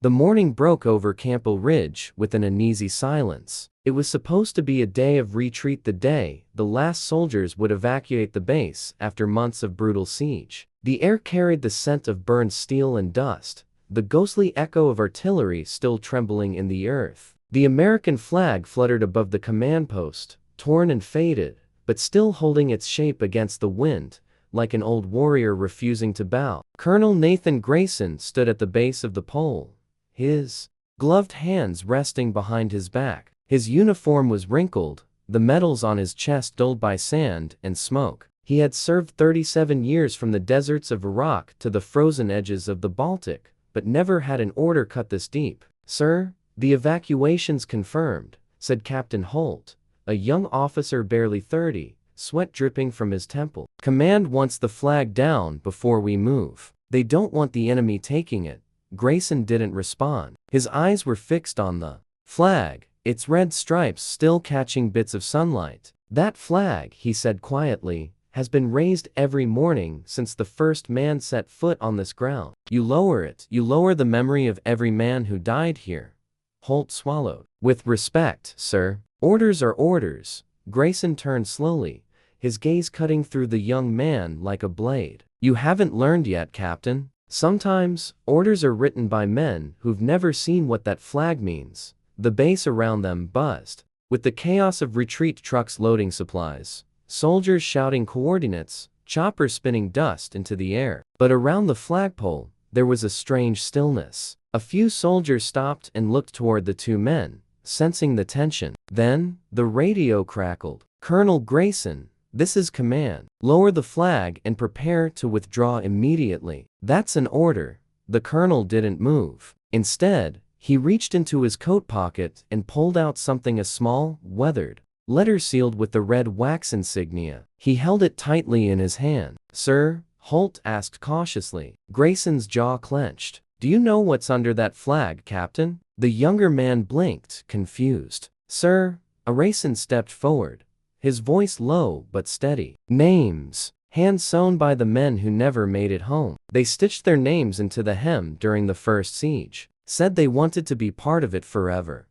The morning broke over Campbell Ridge with an uneasy silence. It was supposed to be a day of retreat, the day the last soldiers would evacuate the base after months of brutal siege. The air carried the scent of burned steel and dust, the ghostly echo of artillery still trembling in the earth. The American flag fluttered above the command post, torn and faded, but still holding its shape against the wind, like an old warrior refusing to bow. Colonel Nathan Grayson stood at the base of the pole, his gloved hands resting behind his back. His uniform was wrinkled, the medals on his chest dulled by sand and smoke. He had served 37 years from the deserts of Iraq to the frozen edges of the Baltic, but never had an order cut this deep. "Sir, the evacuation's confirmed," said Captain Holt, a young officer barely 30, sweat dripping from his temple. "Command wants the flag down before we move. They don't want the enemy taking it." Grayson didn't respond. His eyes were fixed on the flag, its red stripes still catching bits of sunlight. "That flag," he said quietly, "has been raised every morning since the first man set foot on this ground. You lower it, you lower the memory of every man who died here." Holt swallowed. "With respect, sir." "Orders are orders." Grayson turned slowly, his gaze cutting through the young man like a blade. "You haven't learned yet, Captain. Sometimes, orders are written by men who've never seen what that flag means." The base around them buzzed with the chaos of retreat trucks loading supplies, soldiers shouting coordinates, choppers spinning dust into the air. But around the flagpole, there was a strange stillness. A few soldiers stopped and looked toward the two men, sensing the tension. Then, the radio crackled. "Colonel Grayson, this is command. Lower the flag and prepare to withdraw immediately." "That's an order." The colonel didn't move. Instead, he reached into his coat pocket and pulled out something, a small, weathered letter sealed with the red wax insignia. He held it tightly in his hand. "Sir?" Holt asked cautiously. Grayson's jaw clenched. "Do you know what's under that flag, Captain?" The younger man blinked, confused. "Sir?" Grayson stepped forward, his voice low but steady. "Names. Hand-sewn by the men who never made it home. They stitched their names into the hem during the first siege. Said they wanted to be part of it forever."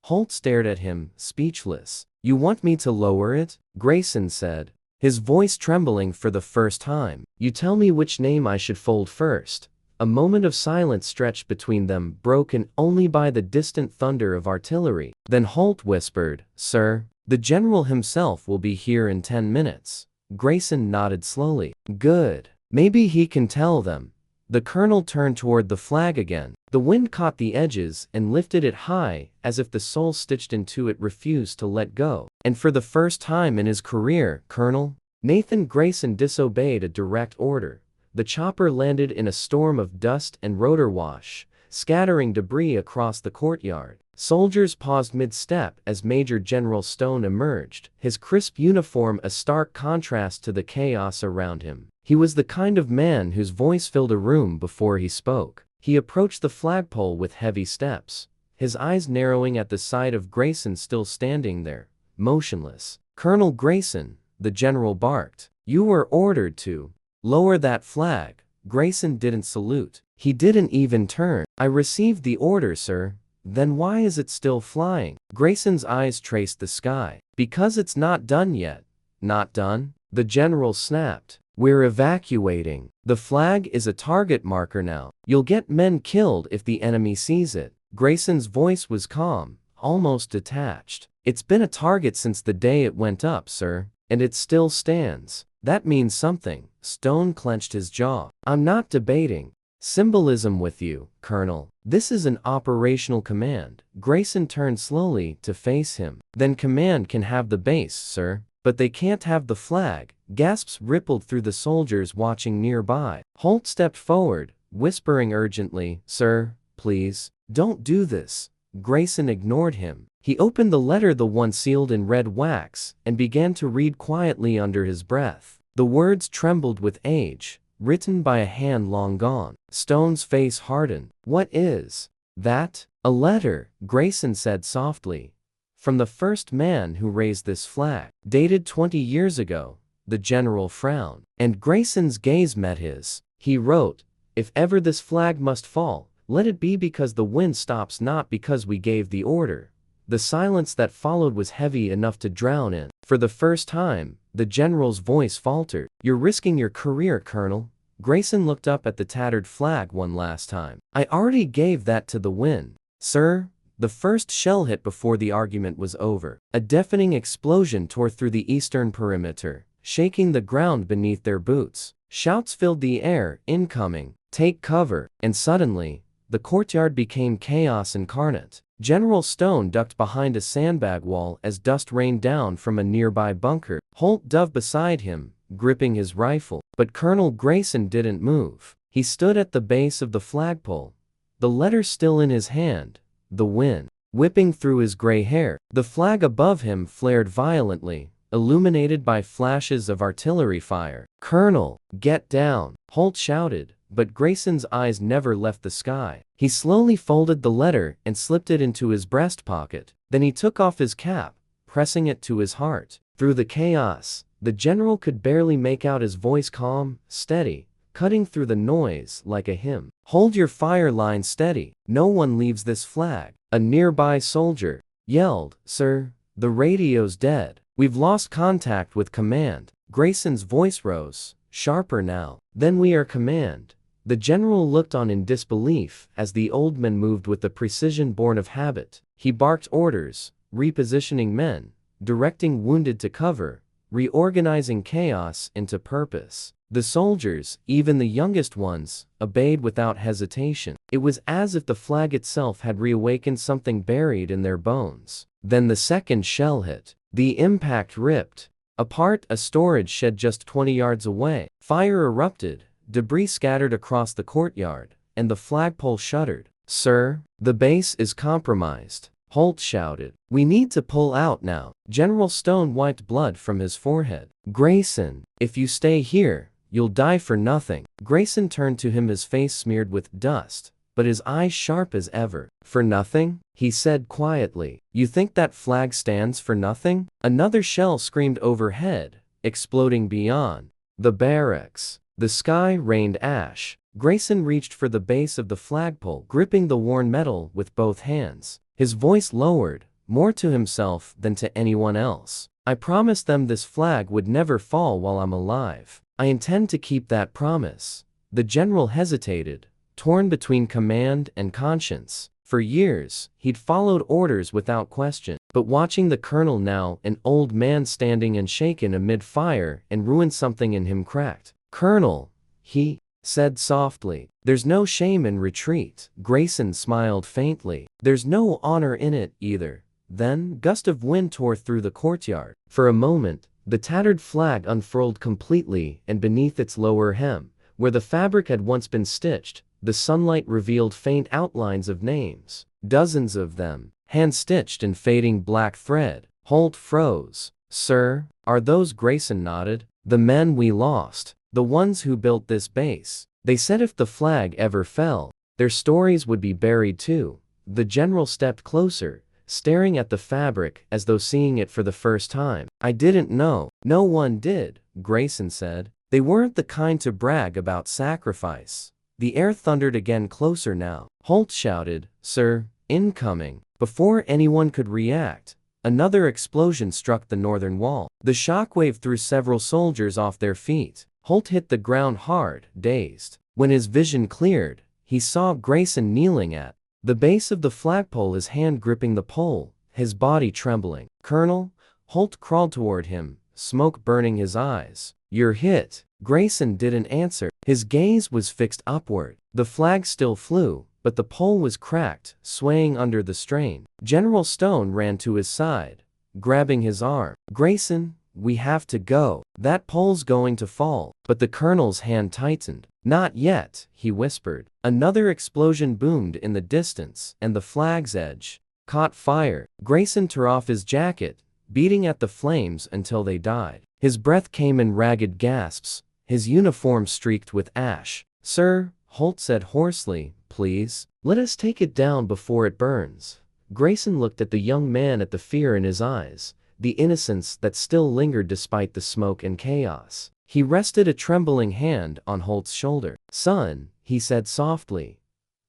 Holt stared at him, speechless. "You want me to lower it?" Grayson said, his voice trembling for the first time. "You tell me which name I should fold first." A moment of silence stretched between them, broken only by the distant thunder of artillery. Then Holt whispered, "Sir, the general himself will be here in 10 minutes. Grayson nodded slowly. "Good. Maybe he can tell them." The colonel turned toward the flag again. The wind caught the edges and lifted it high, as if the soul stitched into it refused to let go. "And for the first time in his career, Colonel." Nathan Grayson disobeyed a direct order. The chopper landed in a storm of dust and rotor wash, scattering debris across the courtyard. Soldiers paused mid-step as Major General Stone emerged, his crisp uniform a stark contrast to the chaos around him. He was the kind of man whose voice filled a room before he spoke. He approached the flagpole with heavy steps, his eyes narrowing at the sight of Grayson still standing there, motionless. "Colonel Grayson," the general barked, "you were ordered to lower that flag." Grayson didn't salute. He didn't even turn. "I received the order, sir." "Then why is it still flying?" Grayson's eyes traced the sky. "Because it's not done yet." "Not done?" the general snapped. "We're evacuating. The flag is a target marker now. You'll get men killed if the enemy sees it." Grayson's voice was calm, almost detached. "It's been a target since the day it went up, sir, and it still stands. That means something." Stone clenched his jaw. "I'm not debating symbolism with you, Colonel. This is an operational command." Grayson turned slowly to face him. "Then command can have the base, sir. But they can't have the flag." Gasps rippled through the soldiers watching nearby. Holt stepped forward, whispering urgently, "Sir, please, don't do this." Grayson ignored him. He opened the letter, the one sealed in red wax, and began to read quietly under his breath. The words trembled with age, written by a hand long gone. Stone's face hardened. "What is that?" "A letter," Grayson said softly. "From the first man who raised this flag. Dated 20 years ago." The general frowned, and Grayson's gaze met his. He wrote, "If ever this flag must fall, Let it be because the wind stops, not because we gave the order." The silence that followed was heavy enough to drown in. For the first time, the general's voice faltered. "You're risking your career, Colonel." Grayson looked up at the tattered flag one last time. "I already gave that to the wind, sir." The first shell hit before the argument was over. A deafening explosion tore through the eastern perimeter, shaking the ground beneath their boots. Shouts filled the air, "Incoming! Take cover!" And suddenly, the courtyard became chaos incarnate. General Stone ducked behind a sandbag wall as dust rained down from a nearby bunker. Holt dove beside him, gripping his rifle. But Colonel Grayson didn't move. He stood at the base of the flagpole, the letter still in his hand, the wind whipping through his gray hair. The flag above him flared violently, illuminated by flashes of artillery fire. "Colonel, get down!" Holt shouted, but Grayson's eyes never left the sky. He slowly folded the letter and slipped it into his breast pocket. Then he took off his cap, pressing it to his heart. Through the chaos, the general could barely make out his voice, calm, steady, cutting through the noise like a hymn. "Hold your fire line steady. No one leaves this flag." A nearby soldier yelled, "Sir, the radio's dead. We've lost contact with command." Grayson's voice rose, sharper now. "Then we are command." The general looked on in disbelief as the old man moved with the precision born of habit. He barked orders, repositioning men, directing wounded to cover, reorganizing chaos into purpose. The soldiers, even the youngest ones, obeyed without hesitation. It was as if the flag itself had reawakened something buried in their bones. Then the second shell hit. The impact ripped apart a storage shed just 20 yards away. Fire erupted, debris scattered across the courtyard, and the flagpole shuddered. "Sir, the base is compromised," Holt shouted. "We need to pull out now." General Stone wiped blood from his forehead. "Grayson, if you stay here, you'll die for nothing." Grayson turned to him, his face smeared with dust, but his eyes sharp as ever. "For nothing?" he said quietly. "You think that flag stands for nothing?" Another shell screamed overhead, exploding beyond the barracks. The sky rained ash. Grayson reached for the base of the flagpole, gripping the worn metal with both hands. His voice lowered, more to himself than to anyone else. "I promised them this flag would never fall while I'm alive. I intend to keep that promise." The general hesitated, torn between command and conscience. For years, he'd followed orders without question. But watching the colonel now, an old man standing and shaken amid fire and ruin, something in him cracked. "Colonel," he said softly, "there's no shame in retreat." Grayson smiled faintly. "There's no honor in it either." Then, a gust of wind tore through the courtyard. For a moment, the tattered flag unfurled completely, and beneath its lower hem, where the fabric had once been stitched, the sunlight revealed faint outlines of names. Dozens of them, hand-stitched in fading black thread. Holt froze. "Sir, are those?" Grayson nodded. "The men we lost. The ones who built this base. They said if the flag ever fell, their stories would be buried too." The general stepped closer, staring at the fabric as though seeing it for the first time. "I didn't know." "No one did," Grayson said. "They weren't the kind to brag about sacrifice." The air thundered again, closer now. Holt shouted, "Sir, incoming." Before anyone could react, another explosion struck the northern wall. The shockwave threw several soldiers off their feet. Holt hit the ground hard, dazed. When his vision cleared, he saw Grayson kneeling at the base of the flagpole, his hand gripping the pole, his body trembling. "Colonel?" Holt crawled toward him, smoke burning his eyes. "You're hit." Grayson didn't answer. His gaze was fixed upward. The flag still flew, but the pole was cracked, swaying under the strain. General Stone ran to his side, grabbing his arm. "Grayson, we have to go. That pole's going to fall." But the colonel's hand tightened. "Not yet," he whispered. Another explosion boomed in the distance, and the flag's edge caught fire. Grayson tore off his jacket, beating at the flames until they died. His breath came in ragged gasps, his uniform streaked with ash. "Sir," Holt said hoarsely, "please, let us take it down before it burns." Grayson looked at the young man, at the fear in his eyes, the innocence that still lingered despite the smoke and chaos. He rested a trembling hand on Holt's shoulder. "Son," he said softly,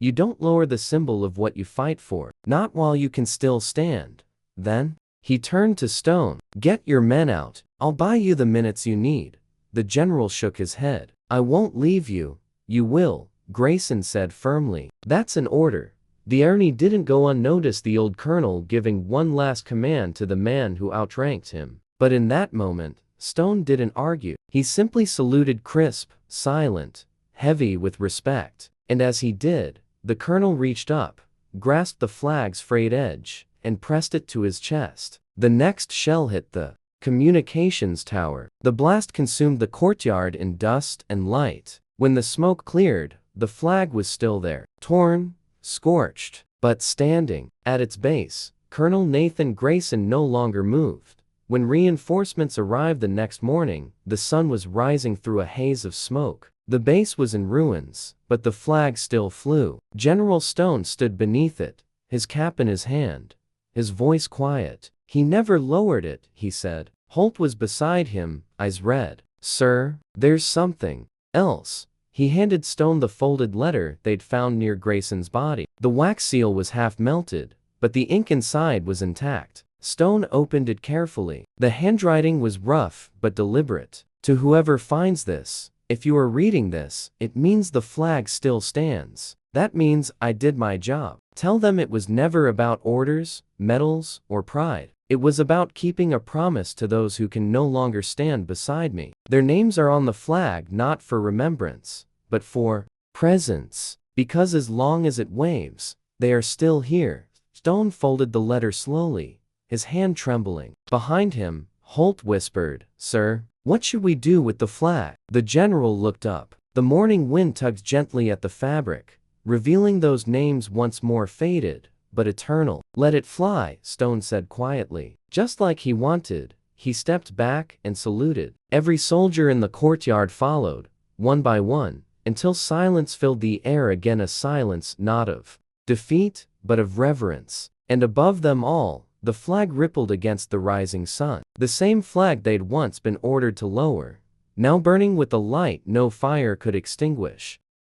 You don't lower the symbol of what you fight for. Not while you can still stand. Then, he turned to Stone. Get your men out. I'll buy you the minutes you need. The general shook his head. I won't leave you. You will, Grayson said firmly. That's an order. The irony didn't go unnoticed, the old colonel giving one last command to the man who outranked him. But in that moment, Stone didn't argue. He simply saluted, crisp, silent, heavy with respect. And as he did, the colonel reached up, grasped the flag's frayed edge, and pressed it to his chest. The next shell hit the communications tower. The blast consumed the courtyard in dust and light. When the smoke cleared, the flag was still there, torn, scorched, but standing. At its base, Colonel Nathan Grayson no longer moved. When reinforcements arrived the next morning, the sun was rising through a haze of smoke. The base was in ruins, but the flag still flew. General Stone stood beneath it, his cap in his hand, his voice quiet. He never lowered it, he said. Holt was beside him, eyes red. Sir, there's something else. He handed Stone the folded letter they'd found near Grayson's body. The wax seal was half melted, but the ink inside was intact. Stone opened it carefully. The handwriting was rough but deliberate. To whoever finds this, if you are reading this, it means the flag still stands. That means I did my job. Tell them it was never about orders, medals, or pride. It was about keeping a promise to those who can no longer stand beside me. Their names are on the flag not for remembrance, but for presence. Because as long as it waves, they are still here. Stone folded the letter slowly, his hand trembling. Behind him, Holt whispered, Sir, what should we do with the flag? The general looked up. The morning wind tugged gently at the fabric, revealing those names once more faded, but eternal. Let it fly, Stone said quietly. Just like he wanted, he stepped back and saluted. Every soldier in the courtyard followed, one by one, until silence filled the air again, a silence not of defeat, but of reverence. And above them all, the flag rippled against the rising sun. The same flag they'd once been ordered to lower, now burning with a light no fire could extinguish.